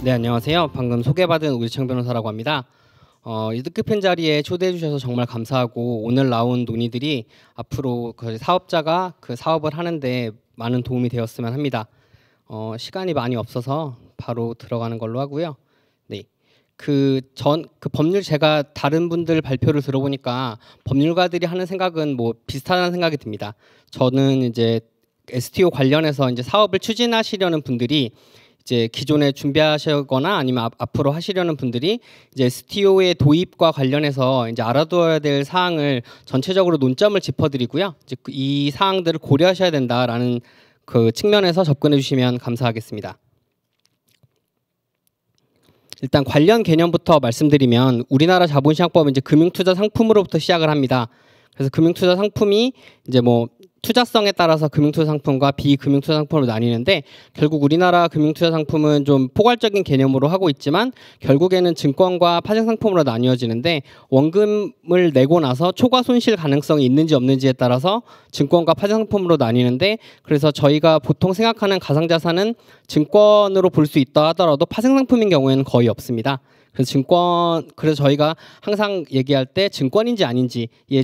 네, 안녕하세요. 방금 소개받은 우지창 변호사라고 합니다. 이 뜻깊은 자리에 초대해 주셔서 정말 감사하고, 오늘 나온 논의들이 앞으로 그 사업자가 그 사업을 하는데 많은 도움이 되었으면 합니다. 시간이 많이 없어서 바로 들어가는 걸로 하고요. 네. 그 법률, 제가 다른 분들 발표를 들어보니까 법률가들이 하는 생각은 뭐 비슷하다는 생각이 듭니다. 저는 이제 STO 관련해서 이제 사업을 추진하시려는 분들이 이제 기존에 준비하시거나 아니면 앞으로 하시려는 분들이 이제 STO의 도입과 관련해서 이제 알아둬야 될 사항을 전체적으로 논점을 짚어드리고요. 이제 이 사항들을 고려하셔야 된다라는 그 측면에서 접근해 주시면 감사하겠습니다. 일단 관련 개념부터 말씀드리면, 우리나라 자본시장법은 이제 금융투자 상품으로부터 시작을 합니다. 그래서 금융투자 상품이 이제 뭐 투자성에 따라서 금융투자 상품과 비금융투자 상품으로 나뉘는데, 결국 우리나라 금융투자 상품은 좀 포괄적인 개념으로 하고 있지만 결국에는 증권과 파생 상품으로 나뉘어지는데, 원금을 내고 나서 초과 손실 가능성이 있는지 없는지에 따라서 증권과 파생 상품으로 나뉘는데, 그래서 저희가 보통 생각하는 가상자산은 증권으로 볼 수 있다 하더라도 파생 상품인 경우에는 거의 없습니다. 그래서 저희가 항상 얘기할 때 증권인지 아닌지에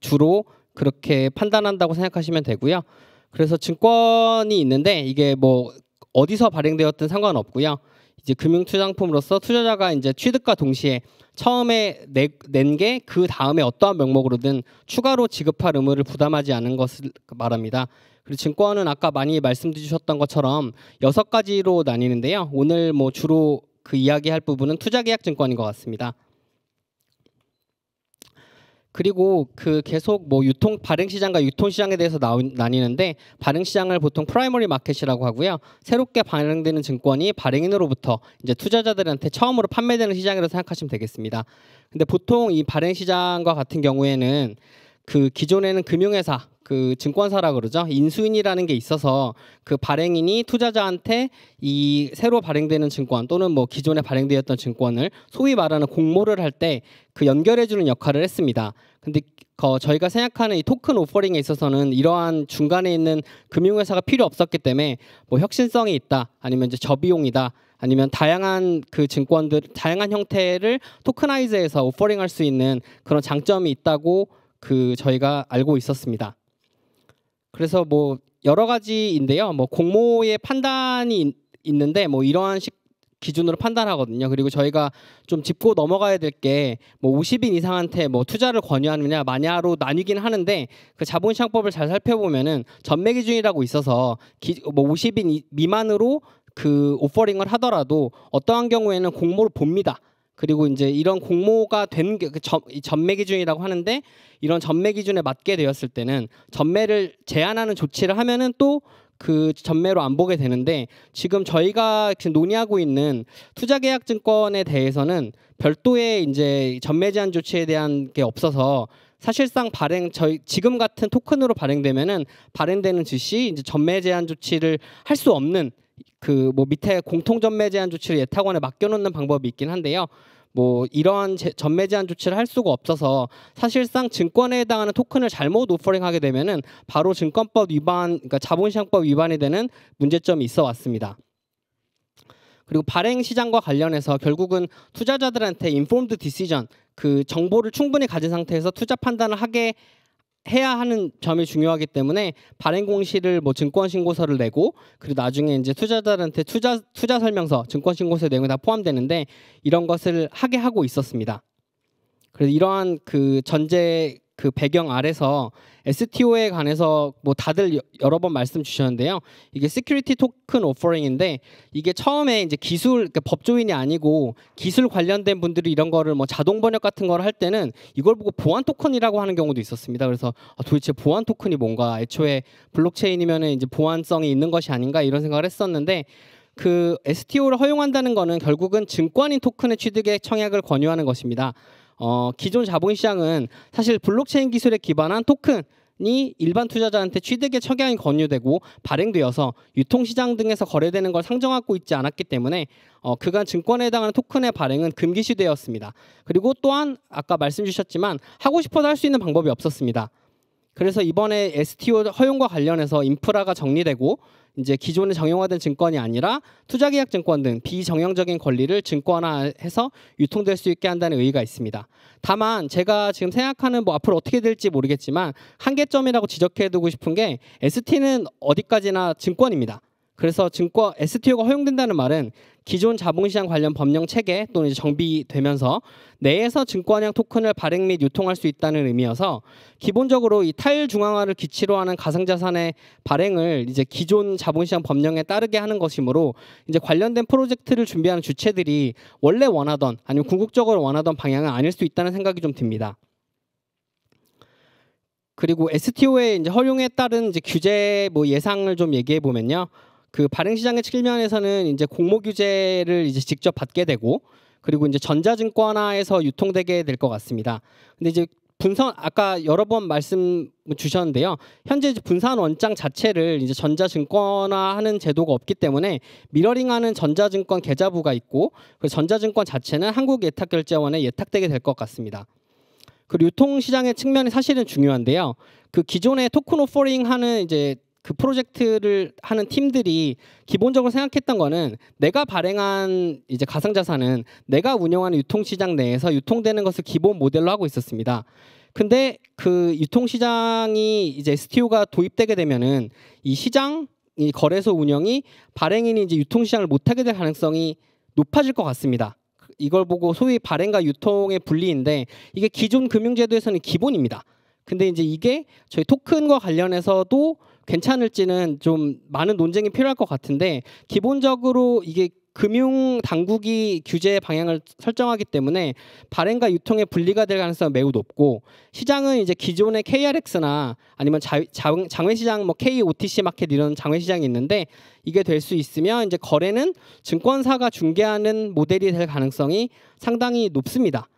주로 그렇게 판단한다고 생각하시면 되고요. 그래서 증권이 있는데 이게 뭐 어디서 발행되었든 상관없고요. 이제 금융투자상품으로서 투자자가 이제 취득과 동시에 처음에 낸 게 그 다음에 어떠한 명목으로든 추가로 지급할 의무를 부담하지 않은 것을 말합니다. 그리고 증권은 아까 많이 말씀드리셨던 것처럼 6가지로 나뉘는데요. 오늘 뭐 주로 그 이야기할 부분은 투자계약증권인 것 같습니다. 그리고 그 계속 뭐 발행시장과 유통시장에 대해서 나뉘는데, 발행시장을 보통 프라이머리 마켓이라고 하고요. 새롭게 발행되는 증권이 발행인으로부터 이제 투자자들한테 처음으로 판매되는 시장이라고 생각하시면 되겠습니다. 근데 보통 이 발행시장과 같은 경우에는 그 기존에는 금융회사, 그 증권사라 그러죠. 인수인이라는 게 있어서 그 발행인이 투자자한테 이 새로 발행되는 증권 또는 뭐 기존에 발행되었던 증권을 소위 말하는 공모를 할 때 그 연결해주는 역할을 했습니다. 근데 저희가 생각하는 이 토큰 오퍼링에 있어서는 이러한 중간에 있는 금융회사가 필요 없었기 때문에 뭐 혁신성이 있다, 아니면 이제 저비용이다, 아니면 다양한 그 증권들, 다양한 형태를 토크나이즈해서 오퍼링할 수 있는 그런 장점이 있다고 저희가 알고 있었습니다. 그래서 뭐 여러 가지인데요. 뭐 공모의 판단이 있는데 뭐 이러한 기준으로 판단하거든요. 그리고 저희가 좀 짚고 넘어가야 될 게 뭐 50인 이상한테 뭐 투자를 권유하느냐 마냐로 나뉘긴 하는데, 그 자본시장법을 잘 살펴보면은 전매 기준이라고 있어서 뭐 50인 미만으로 그 오퍼링을 하더라도 어떠한 경우에는 공모를 봅니다. 그리고 이제 이런 공모가 된 게 전매 기준이라고 하는데, 이런 전매 기준에 맞게 되었을 때는 전매를 제한하는 조치를 하면은 또 그 전매로 안 보게 되는데, 지금 저희가 지금 논의하고 있는 투자계약증권에 대해서는 별도의 이제 전매 제한 조치에 대한 게 없어서 사실상 지금 같은 토큰으로 발행되면은 발행되는 즉시 이제 전매 제한 조치를 할 수 없는 그 뭐 밑에 공통 전매 제한 조치를 예탁원에 맡겨놓는 방법이 있긴 한데요. 뭐 이러한 전매 제한 조치를 할 수가 없어서 사실상 증권에 해당하는 토큰을 잘못 오퍼링하게 되면은 바로 증권법 위반, 그러니까 자본시장법 위반이 되는 문제점이 있어 왔습니다. 그리고 발행 시장과 관련해서 결국은 투자자들한테 인포럼드 디시전, 그 정보를 충분히 가진 상태에서 투자 판단을 해야 하는 점이 중요하기 때문에 발행 공시를 뭐 증권 신고서를 내고, 그리고 나중에 이제 투자자들한테 투자 설명서, 증권 신고서 내용이 다 포함되는데 이런 것을 하게 하고 있었습니다. 그래서 이러한 그 전제 그 배경 아래서 STO에 관해서 뭐 다들 여러 번 말씀 주셨는데요. 이게 시큐리티 토큰 오퍼링인데, 이게 처음에 이제 그러니까 법조인이 아니고 기술 관련된 분들이 이런 거를 뭐 자동 번역 같은 걸 할 때는 이걸 보고 보안 토큰이라고 하는 경우도 있었습니다. 그래서 도대체 보안 토큰이 뭔가, 애초에 블록체인이면은 이제 보안성이 있는 것이 아닌가 이런 생각을 했었는데, 그 STO를 허용한다는 거는 결국은 증권인 토큰의 취득에 청약을 권유하는 것입니다. 기존 자본시장은 사실 블록체인 기술에 기반한 토큰이 일반 투자자한테 취득의 청약이 권유되고 발행되어서 유통시장 등에서 거래되는 걸 상정하고 있지 않았기 때문에 그간 증권에 해당하는 토큰의 발행은 금기시되었습니다. 그리고 또한 아까 말씀 주셨지만 하고 싶어도 할 수 있는 방법이 없었습니다. 그래서 이번에 STO 허용과 관련해서 인프라가 정리되고 이제 기존에 정형화된 증권이 아니라 투자계약 증권 등 비정형적인 권리를 증권화해서 유통될 수 있게 한다는 의의가 있습니다. 다만 제가 지금 생각하는 뭐 앞으로 어떻게 될지 모르겠지만 한계점이라고 지적해두고 싶은 게 ST는 어디까지나 증권입니다. 그래서 STO가 허용된다는 말은 기존 자본시장 관련 법령 체계 또는 이제 정비되면서 내에서 증권형 토큰을 발행 및 유통할 수 있다는 의미여서 기본적으로 이 탈중앙화를 기치로 하는 가상자산의 발행을 이제 기존 자본시장 법령에 따르게 하는 것이므로 이제 관련된 프로젝트를 준비하는 주체들이 원래 원하던 아니면 궁극적으로 원하던 방향은 아닐 수 있다는 생각이 좀 듭니다. 그리고 STO의 이제 허용에 따른 이제 규제 뭐 예상을 좀 얘기해 보면요. 그 발행 시장의 측면에서는 이제 공모 규제를 이제 직접 받게 되고 그리고 이제 전자증권화에서 유통되게 될 것 같습니다. 근데 이제 아까 여러 번 말씀 주셨는데요. 현재 이제 분산 원장 자체를 이제 전자증권화하는 제도가 없기 때문에 미러링하는 전자증권 계좌부가 있고 그 전자증권 자체는 한국예탁결제원에 예탁되게 될 것 같습니다. 그리고 유통시장의 측면이 사실은 중요한데요. 그 기존의 토큰 오퍼링 하는 이제 그 프로젝트를 하는 팀들이 기본적으로 생각했던 거는 내가 발행한 이제 가상자산은 내가 운영하는 유통시장 내에서 유통되는 것을 기본 모델로 하고 있었습니다. 근데 그 유통시장이 이제 STO가 도입되게 되면은 이 시장, 이 거래소 운영이 발행인이 이제 유통시장을 못하게 될 가능성이 높아질 것 같습니다. 이걸 보고 소위 발행과 유통의 분리인데 이게 기존 금융제도에서는 기본입니다. 근데 이제 이게 저희 토큰과 관련해서도 괜찮을지는 좀 많은 논쟁이 필요할 것 같은데 기본적으로 이게 금융 당국이 규제 방향을 설정하기 때문에 발행과 유통의 분리가 될 가능성은 매우 높고 시장은 이제 기존의 KRX나 아니면 장외시장 뭐 KOTC 마켓 이런 장외시장이 있는데 이게 될 수 있으면 이제 거래는 증권사가 중개하는 모델이 될 가능성이 상당히 높습니다.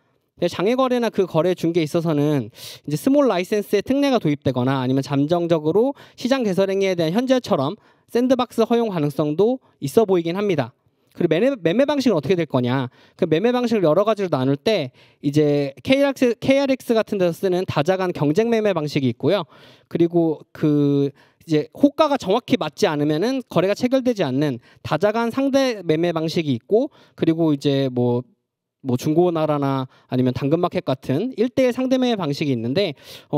장외 거래나 그 거래 중개에 있어서는 이제 스몰 라이센스의 특례가 도입되거나 아니면 잠정적으로 시장 개설 행위에 대한 현재처럼 샌드박스 허용 가능성도 있어 보이긴 합니다. 그리고 매매 방식은 어떻게 될 거냐? 그 매매 방식을 여러 가지로 나눌 때 이제 KRX 같은 데서 쓰는 다자간 경쟁 매매 방식이 있고요. 그리고 그 이제 호가가 정확히 맞지 않으면은 거래가 체결되지 않는 다자간 상대 매매 방식이 있고 그리고 이제 뭐 중고나라나 아니면 당근마켓 같은 1대1 상대매매 방식이 있는데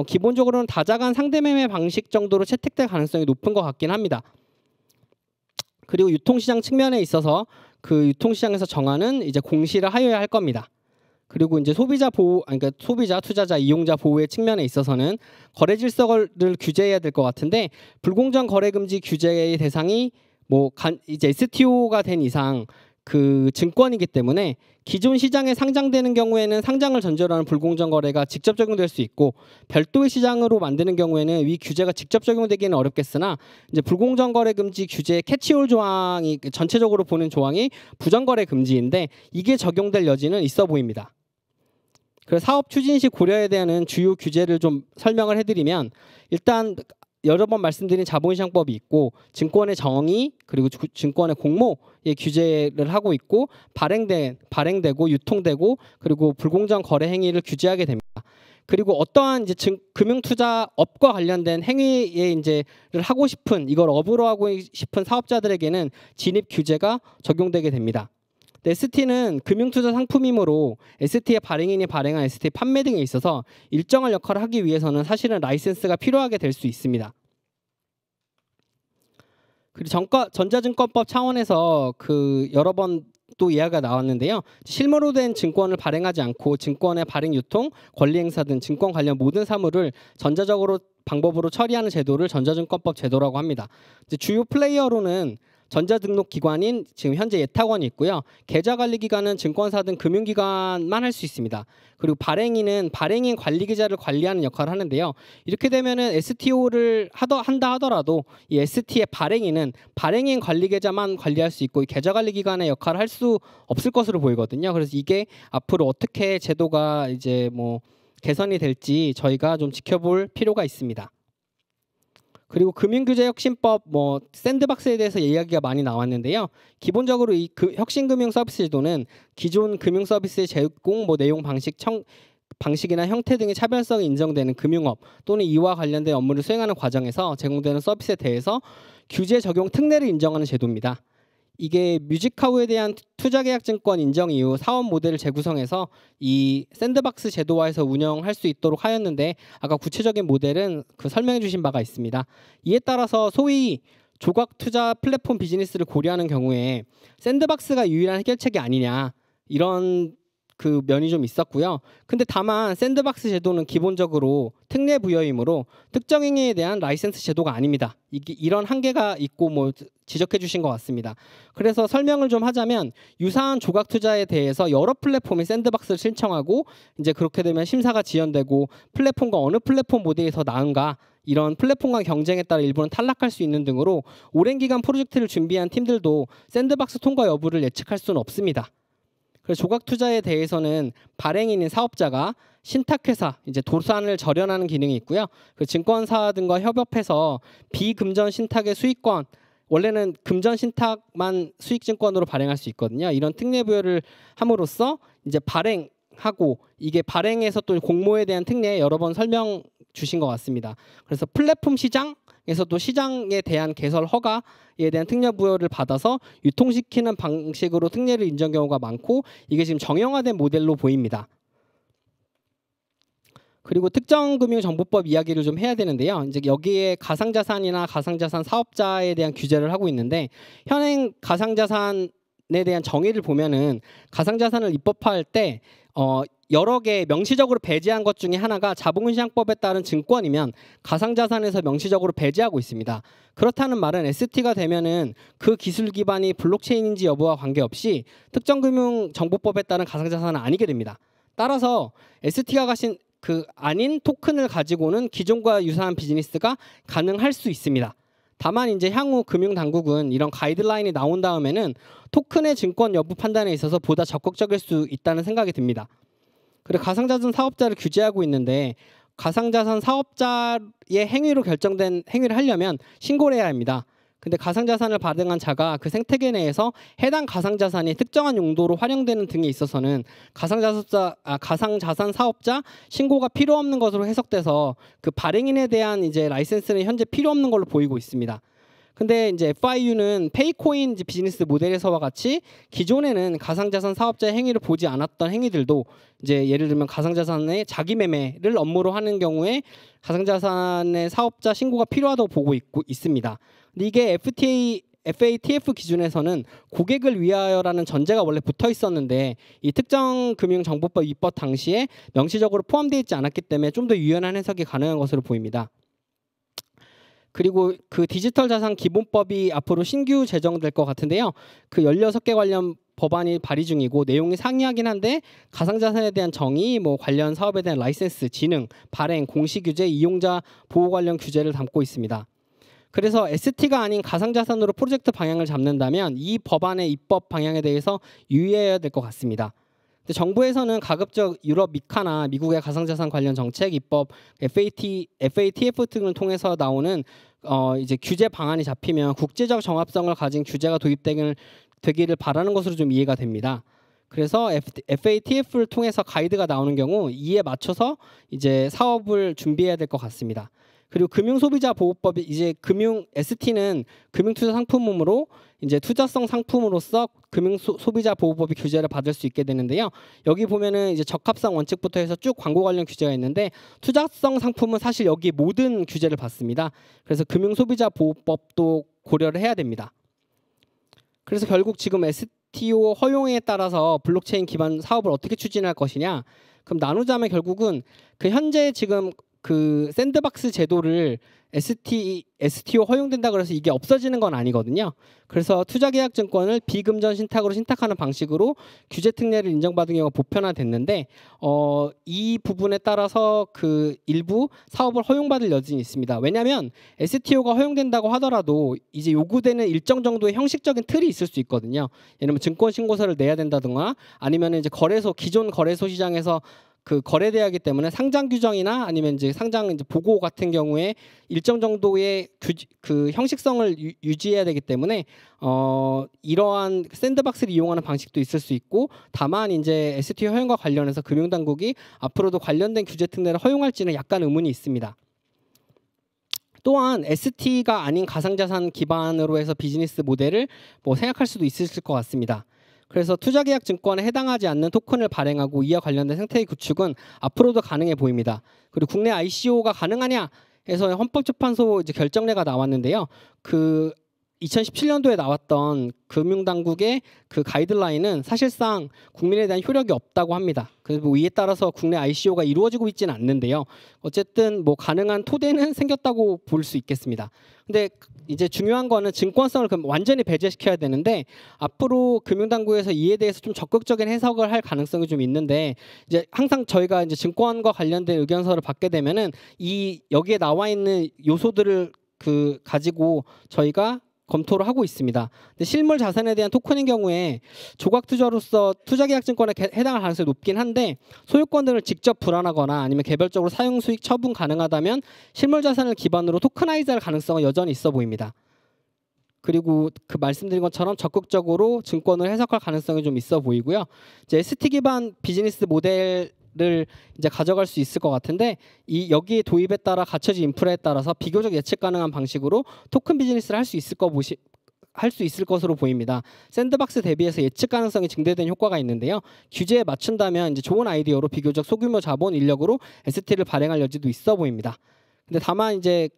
기본적으로는 다자간 상대매매 방식 정도로 채택될 가능성이 높은 것 같긴 합니다. 그리고 유통시장 측면에 있어서 그 유통시장에서 정하는 이제 공시를 하여야 할 겁니다. 그리고 이제 소비자 보호, 그러니까 소비자, 투자자, 이용자 보호의 측면에 있어서는 거래 질서를 규제해야 될 것 같은데 불공정 거래 금지 규제의 대상이 이제 STO가 된 이상 그 증권이기 때문에 기존 시장에 상장되는 경우에는 상장을 전제로 하는 불공정 거래가 직접 적용될 수 있고 별도의 시장으로 만드는 경우에는 위 규제가 직접 적용되기는 어렵겠으나 이제 불공정 거래 금지 규제의 캐치홀 조항이 전체적으로 보는 조항이 부정 거래 금지인데 이게 적용될 여지는 있어 보입니다. 그래서 사업 추진 시 고려해야 되는 주요 규제를 좀 설명을 해드리면 일단 여러 번 말씀드린 자본시장법이 있고 증권의 정의 그리고 증권의 공모의 규제를 하고 있고 발행되고 유통되고 그리고 불공정 거래 행위를 규제하게 됩니다. 그리고 어떠한 이제 금융투자업과 관련된 행위에 이제를 하고 싶은 이걸 업으로 하고 싶은 사업자들에게는 진입 규제가 적용되게 됩니다. ST는 금융투자 상품이므로 ST의 발행인이 발행한 ST 판매 등에 있어서 일정한 역할을 하기 위해서는 사실은 라이센스가 필요하게 될 수 있습니다. 그리고 전자증권법 차원에서 그 여러 번 또 이야기가 나왔는데요. 실무로 된 증권을 발행하지 않고 증권의 발행 유통, 권리 행사 등 증권 관련 모든 사무를 전자적으로 방법으로 처리하는 제도를 전자증권법 제도라고 합니다. 이제 주요 플레이어로는 전자등록기관인 지금 현재 예탁원이 있고요. 계좌관리기관은 증권사 등 금융기관만 할 수 있습니다. 그리고 발행인은 발행인 관리계좌를 관리하는 역할을 하는데요. 이렇게 되면은 STO를 한다 하더라도 이 ST의 발행인은 발행인 관리계좌만 관리할 수 있고 이 계좌관리기관의 역할을 할 수 없을 것으로 보이거든요. 그래서 이게 앞으로 어떻게 제도가 이제 개선이 될지 저희가 좀 지켜볼 필요가 있습니다. 그리고 금융규제혁신법 샌드박스에 대해서 이야기가 많이 나왔는데요. 기본적으로 이 혁신금융 서비스 제도는 기존 금융 서비스의 제공 내용 방식 방식이나 형태 등의 차별성이 인정되는 금융업 또는 이와 관련된 업무를 수행하는 과정에서 제공되는 서비스에 대해서 규제 적용 특례를 인정하는 제도입니다. 이게 뮤직하우에 대한 투자계약증권 인정 이후 사업 모델을 재구성해서 이 샌드박스 제도화에서 운영할 수 있도록 하였는데 아까 구체적인 모델은 설명해 주신 바가 있습니다. 이에 따라서 소위 조각 투자 플랫폼 비즈니스를 고려하는 경우에 샌드박스가 유일한 해결책이 아니냐 이런 면이 좀 있었고요. 근데 다만 샌드박스 제도는 기본적으로 특례 부여이므로 특정 행위에 대한 라이센스 제도가 아닙니다. 이런 한계가 있고 지적해 주신 것 같습니다. 그래서 설명을 좀 하자면 유사한 조각 투자에 대해서 여러 플랫폼이 샌드박스를 신청하고 이제 그렇게 되면 심사가 지연되고 플랫폼과 어느 플랫폼 모델이 더 나은가 이런 플랫폼 간 경쟁에 따라 일부는 탈락할 수 있는 등으로 오랜 기간 프로젝트를 준비한 팀들도 샌드박스 통과 여부를 예측할 수는 없습니다. 그래서 조각 투자에 대해서는 발행인인 사업자가 신탁회사, 이제 도산을 절연하는 기능이 있고요. 그 증권사 등과 협업해서 비금전 신탁의 수익권, 원래는 금전 신탁만 수익증권으로 발행할 수 있거든요. 이런 특례 부여를 함으로써 이제 발행하고 이게 발행에서 또 공모에 대한 특례 여러 번 설명 주신 것 같습니다. 그래서 플랫폼 시장에서도 시장에 대한 개설 허가에 대한 특례 부여를 받아서 유통시키는 방식으로 특례를 인정 경우가 많고 이게 지금 정형화된 모델로 보입니다. 그리고 특정금융정보법 이야기를 좀 해야 되는데요. 이제 여기에 가상자산이나 가상자산 사업자에 대한 규제를 하고 있는데 현행 가상자산에 대한 정의를 보면은 가상자산을 입법할 때 여러 개 명시적으로 배제한 것 중에 하나가 자본시장법에 따른 증권이면 가상자산에서 명시적으로 배제하고 있습니다. 그렇다는 말은 ST가 되면은 그 기술 기반이 블록체인인지 여부와 관계없이 특정금융정보법에 따른 가상자산은 아니게 됩니다. 따라서 ST가 가신 아닌 토큰을 가지고는 기존과 유사한 비즈니스가 가능할 수 있습니다. 다만 이제 향후 금융당국은 이런 가이드라인이 나온 다음에는 토큰의 증권 여부 판단에 있어서 보다 적극적일 수 있다는 생각이 듭니다. 그리고 가상자산 사업자를 규제하고 있는데 가상자산 사업자의 행위로 결정된 행위를 하려면 신고를 해야 합니다. 근데 가상자산을 발행한 자가 그 생태계 내에서 해당 가상자산이 특정한 용도로 활용되는 등에 있어서는 가상자산 사업자 신고가 필요 없는 것으로 해석돼서 그 발행인에 대한 이제 라이센스는 현재 필요 없는 걸로 보이고 있습니다. 근데 이제 FIU는 페이코인 비즈니스 모델에서와 같이 기존에는 가상자산 사업자의 행위를 보지 않았던 행위들도 이제 예를 들면 가상자산의 자기 매매를 업무로 하는 경우에 가상자산의 사업자 신고가 필요하다고 보고 있습니다. 근데 이게 FATF 기준에서는 고객을 위하여라는 전제가 원래 붙어 있었는데 이 특정금융정보법 입법 당시에 명시적으로 포함되어 있지 않았기 때문에 좀 더 유연한 해석이 가능한 것으로 보입니다. 그리고 그 디지털 자산 기본법이 앞으로 신규 제정될 것 같은데요. 그 16개 관련 법안이 발의 중이고 내용이 상이하긴 한데 가상자산에 대한 정의, 관련 사업에 대한 라이센스, 진흥, 발행, 공시 규제, 이용자 보호 관련 규제를 담고 있습니다. 그래서 ST가 아닌 가상자산으로 프로젝트 방향을 잡는다면 이 법안의 입법 방향에 대해서 유의해야 될 것 같습니다. 정부에서는 가급적 유럽 미카나 미국의 가상자산 관련 정책 입법 FATF 등을 통해서 나오는 이제 규제 방안이 잡히면 국제적 정합성을 가진 규제가 도입되기를 바라는 것으로 좀 이해가 됩니다. 그래서 FATF를 통해서 가이드가 나오는 경우 이에 맞춰서 이제 사업을 준비해야 될 것 같습니다. 그리고 금융소비자보호법이 이제 ST는 금융투자 상품으로 이제 투자성 상품으로서 금융소비자보호법이 규제를 받을 수 있게 되는데요. 여기 보면은 이제 적합성 원칙부터 해서 쭉 광고 관련 규제가 있는데 투자성 상품은 사실 여기 모든 규제를 받습니다. 그래서 금융소비자보호법도 고려를 해야 됩니다. 그래서 결국 지금 STO 허용에 따라서 블록체인 기반 사업을 어떻게 추진할 것이냐? 그럼 나누자면 결국은 현재 지금 샌드박스 제도를 STO 허용된다 그래서 이게 없어지는 건 아니거든요. 그래서 투자계약증권을 비금전 신탁으로 신탁하는 방식으로 규제 특례를 인정받은 경우가 보편화됐는데 이 부분에 따라서 일부 사업을 허용받을 여지는 있습니다. 왜냐하면 STO가 허용된다고 하더라도 이제 요구되는 일정 정도의 형식적인 틀이 있을 수 있거든요. 예를 들면 증권신고서를 내야 된다든가 아니면 이제 기존 거래소 시장에서 그 거래돼야하기 때문에 상장 규정이나 아니면 이제 상장 이제 보고 같은 경우에 일정 정도의 그 형식성을 유지해야 되기 때문에 이러한 샌드박스를 이용하는 방식도 있을 수 있고, 다만 이제 STO 허용과 관련해서 금융당국이 앞으로도 관련된 규제 특례를 허용할지는 약간 의문이 있습니다. 또한 ST가 아닌 가상자산 기반으로 해서 비즈니스 모델을 뭐 생각할 수도 있을 것 같습니다. 그래서 투자계약 증권에 해당하지 않는 토큰을 발행하고 이와 관련된 생태계 구축은 앞으로도 가능해 보입니다. 그리고 국내 ICO가 가능하냐 해서 헌법재판소 이제 결정례가 나왔는데요. 그 2017년도에 나왔던 금융당국의 그 가이드라인은 사실상 국민에 대한 효력이 없다고 합니다. 그래서 뭐 이에 따라서 국내 ICO가 이루어지고 있지는 않는데요. 어쨌든 뭐 가능한 토대는 생겼다고 볼 수 있겠습니다. 근데 이제 중요한 거는 증권성을 완전히 배제시켜야 되는데, 앞으로 금융당국에서 이에 대해서 좀 적극적인 해석을 할 가능성이 좀 있는데, 이제 항상 저희가 이제 증권과 관련된 의견서를 받게 되면은 이 여기에 나와 있는 요소들을 가지고 저희가 검토를 하고 있습니다. 근데 실물 자산에 대한 토큰인 경우에 조각 투자로서 투자계약증권에 해당할 가능성이 높긴 한데, 소유권 등을 직접 불안하거나 아니면 개별적으로 사용 수익 처분 가능하다면 실물 자산을 기반으로 토크나이즈할 가능성은 여전히 있어 보입니다. 그리고 그 말씀드린 것처럼 적극적으로 증권을 해석할 가능성이 좀 있어 보이고요. 이제 ST 기반 비즈니스 모델 를 이제 가져갈 수 있을 것 같은데, 이 여기에 도입에 따라 갖춰진 인프라에 따라서 비교적 예측 가능한 방식으로 토큰 비즈니스를 할 수 있을 것으로 보입니다. 샌드박스 대비해서 예측 가능성이 증대된 효과가 있는데요. 규제에 맞춘다면 이제 좋은 아이디어로 비교적 소규모 자본 인력으로 ST를 발행할 여지도 있어 보입니다. 근데 다만 이제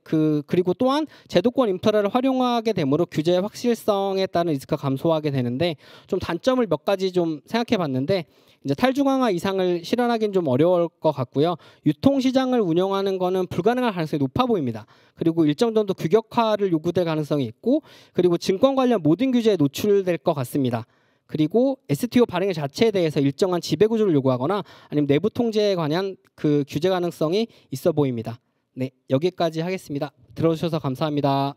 그리고 또한 제도권 인프라를 활용하게 되므로 규제의 확실성에 따른 리스크가 감소하게 되는데, 좀 단점을 몇 가지 좀 생각해 봤는데, 이제 탈중앙화 이상을 실현하기는 좀 어려울 것 같고요. 유통시장을 운영하는 거는 불가능할 가능성이 높아 보입니다. 그리고 일정 정도 규격화를 요구될 가능성이 있고, 그리고 증권 관련 모든 규제에 노출될 것 같습니다. 그리고 STO 발행 자체에 대해서 일정한 지배구조를 요구하거나 아니면 내부 통제에 관한 그 규제 가능성이 있어 보입니다. 네, 여기까지 하겠습니다. 들어주셔서 감사합니다.